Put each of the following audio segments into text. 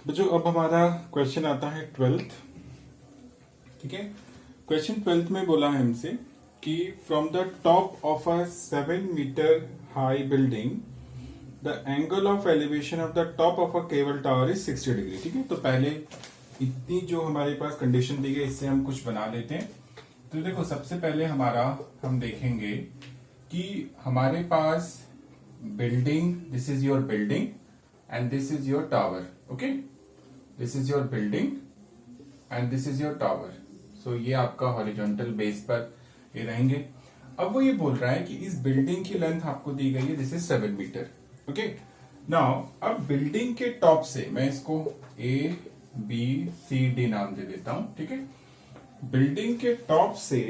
बच्चों अब हमारा क्वेश्चन आता है 12th। ठीक है, क्वेश्चन 12th में बोला है हमसे कि from the top of a 7 metre high building the angle of elevation of the top of a cable tower is 60 degree. ठीक है, तो पहले इतनी जो हमारे पास कंडीशन दी गई इससे हम कुछ बना लेते हैं। तो देखो सबसे पहले हम देखेंगे कि हमारे पास building, this is your building and this is your tower. Okay, this is your building and this is your tower. So ये आपका हॉरिजॉन्टल बेस पर ये रहेंगे। अब वो ये बोल रहा है कि इस बिल्डिंग की लेंथ आपको दी गई है, this is 7 metre. Okay, now अब बिल्डिंग के टॉप से मैं इसको ABCD नाम दे देता हूं। ठीक है, बिल्डिंग के टॉप से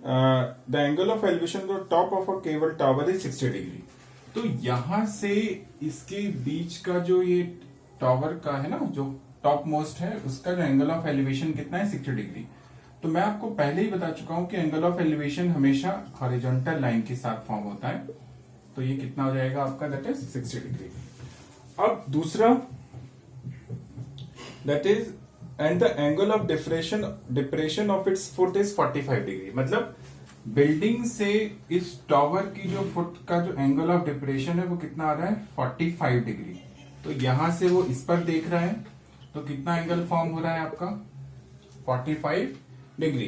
the angle of elevation the top of a cable tower is 60 degree. तो यहां से इसके बीच का जो ये टावर का है ना, जो टॉप मोस्ट है, उसका जो एंगल ऑफ एलिवेशन कितना है, 60 डिग्री। तो मैं आपको पहले ही बता चुका हूं कि एंगल ऑफ एलिवेशन हमेशा हॉरिजॉन्टल लाइन के साथ फॉर्म होता है। तो ये कितना हो जाएगा आपका, दैट इज 60 डिग्री। अब दूसरा, that is and the angle of depression of its foot is 45 degree. मतलब बिल्डिंग से इस टावर की जो फुट का जो एंगल ऑफ डिप्रेशन है वो कितना आ रहा है, 45 डिग्री। तो यहां से वो इस पर देख रहा है तो कितना एंगल फॉर्म हो रहा है आपका, 45 डिग्री।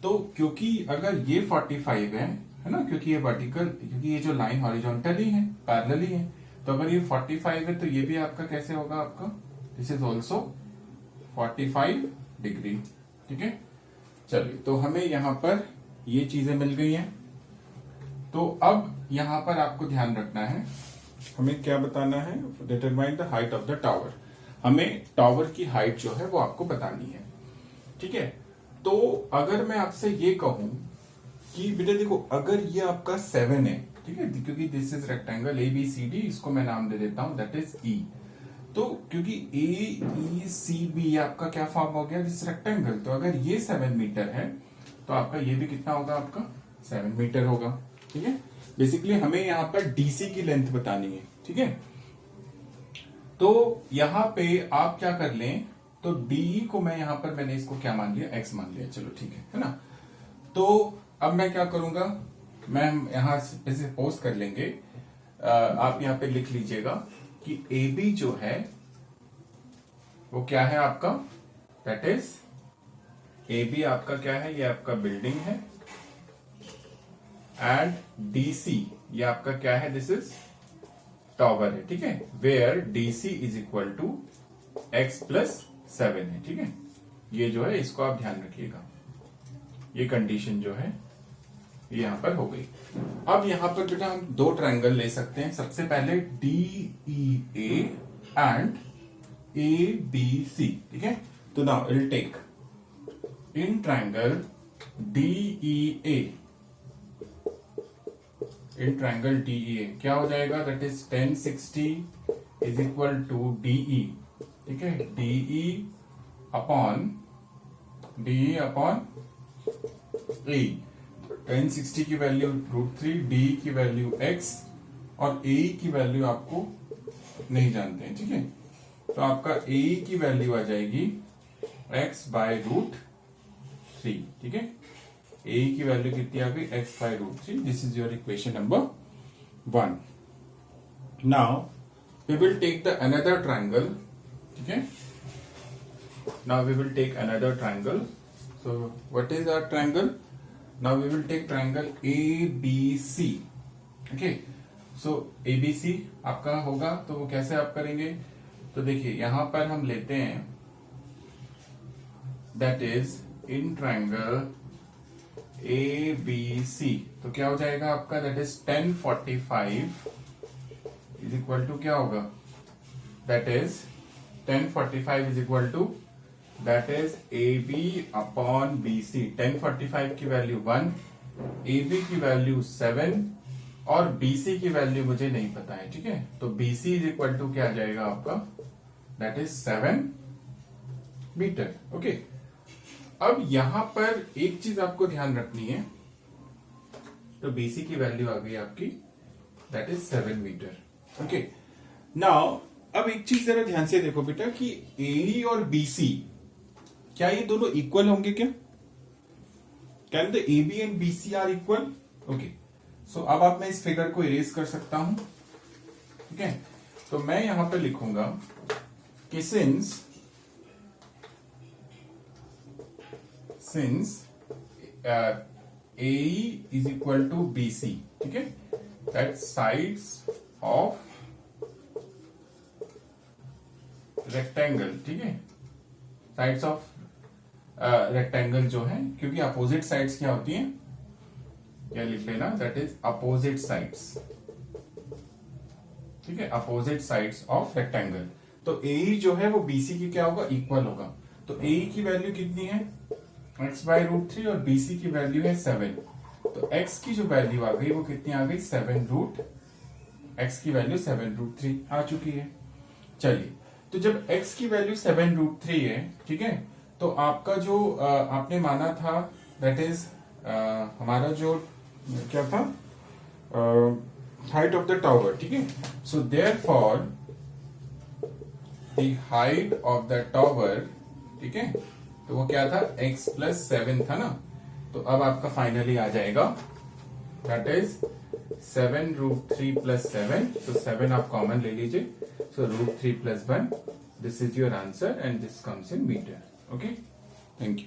तो क्योंकि अगर ये 45 है ना, क्योंकि ये वर्टिकल, क्योंकि ये जो लाइन हॉरिजॉन्टल ही है, पैरेलल ही है, तो अगर ये 45 है तो ये भी आपका कैसे होगा, आपका दिस इज ऑल्सो 45 डिग्री। ठीक है, चलिए तो हमें यहां पर ये चीजें मिल गई हैं। तो अब यहां पर आपको ध्यान रखना है, हमें क्या बताना है, determine the height of the tower. हमें टावर की हाइट जो है वो आपको बतानी है। ठीक है, तो अगर मैं आपसे ये कहूं कि बेटा देखो, अगर ये आपका 7 है, ठीक है, क्योंकि दिस इज रेक्टेंगल ABCD, इसको मैं नाम दे देता हूं दैट इज E। तो क्योंकि AECB आपका क्या फॉर्म हो गया, दिस रेक्टेंगल। तो अगर ये 7 मीटर है तो आपका ये भी कितना होगा, आपका 7 मीटर होगा। ठीक है, बेसिकली हमें यहां पर DC की लेंथ बतानी है। ठीक है, तो यहां पे आप क्या कर लें, तो DE को मैं यहां पर मैंने इसको क्या मान लिया, X मान लिया। चलो ठीक है ना। तो अब मैं क्या करूंगा, मैं यहां से सपोज कर लेंगे, आप यहां पे लिख लीजिएगा कि AB जो है वो क्या है आपका, दैट इज AB आपका क्या है, ये आपका बिल्डिंग है, एंड DC ये आपका क्या है, दिस इज टावर है। ठीक है, where DC is equal to X plus 7 है। ठीक है, ये जो है इसको आप ध्यान रखिएगा, ये कंडीशन जो है ये यहां पर हो गई। अब यहां पर बेटा हम दो ट्रायंगल ले सकते हैं। सबसे पहले DEA एंड ABC। ठीक है, तो now will take in triangle DEA, in triangle DEA क्या हो जाएगा, that is 1060 is equal to DE। ठीक है, DE अपॉन A। 1060 की वैल्यू √3, DE की वैल्यू X और AE की वैल्यू आपको नहीं जानते हैं। ठीक है, तो आपका AE की वैल्यू आ जाएगी X बाय √3। ठीक है, AE की वैल्यू कितनी आ गई, X by √3। This is your equation number 1। Now we will take the another triangle. ठीक है, now we will take another triangle. So what is our triangle? Now we will take triangle ABC. Okay, so ABC आपका होगा, तो वो कैसे आप करेंगे, तो देखिए यहां पर हम लेते हैं that is in triangle ABC। तो क्या हो जाएगा आपका, that is 1045 is equal to क्या होगा, that is 1045 is equal to that is AB upon BC। 1045 की वैल्यू 1, AB की वैल्यू 7 और BC की वैल्यू मुझे नहीं पता है। ठीक है, तो BC इज इक्वल टू क्या आ जाएगा आपका, दैट इज 7 मीटर। ओके, अब यहां पर एक चीज आपको ध्यान रखनी है, तो BC की वैल्यू आ गई आपकी, that is 7 metre. Okay, now अब एक चीज जरा ध्यान से देखो बेटा कि ए और बीसी क्या ये दोनों इक्वल होंगे क्या? Can the A B and BC are equal? Okay, so अब आप मैं इस फिगर को इरेज कर सकता हूं, ठीक है। तो मैं यहां पर लिखूंगा कि since A is equal to B C, ठीक है, दैट साइड्स ऑफ रेक्टेंगल, ठीक है, साइड्स ऑफ रेक्टेंगल जो है, क्योंकि अपोजिट साइड्स क्या होती हैं, क्या लिख लेना, दैट इज अपोजिट साइड्स, ठीक है, अपोजिट साइड्स ऑफ रेक्टेंगल। तो ए जो है वो बीसी की क्या होगा, इक्वल होगा। तो ए की वैल्यू कितनी है, x/√3 और BC की वैल्यू है 7। तो x की जो वैल्यू आ गई वो कितनी आ गई, 7√x की वैल्यू 7√3 आ चुकी है। चलिए, तो जब x की वैल्यू 7√3 है, ठीक है, तो आपका जो आपने माना था दैट इज हमारा जो क्या था, हाइट ऑफ द टावर, ठीक है। So therefore the height of the tower, ठीक है, तो वो क्या था, x+7 था ना। तो अब आपका फाइनली आ जाएगा दैट इज 7√3 + 7। तो 7 आप कॉमन ले लीजिए, so √3 + 1, this is your answer and this comes in metre. Okay, thank you.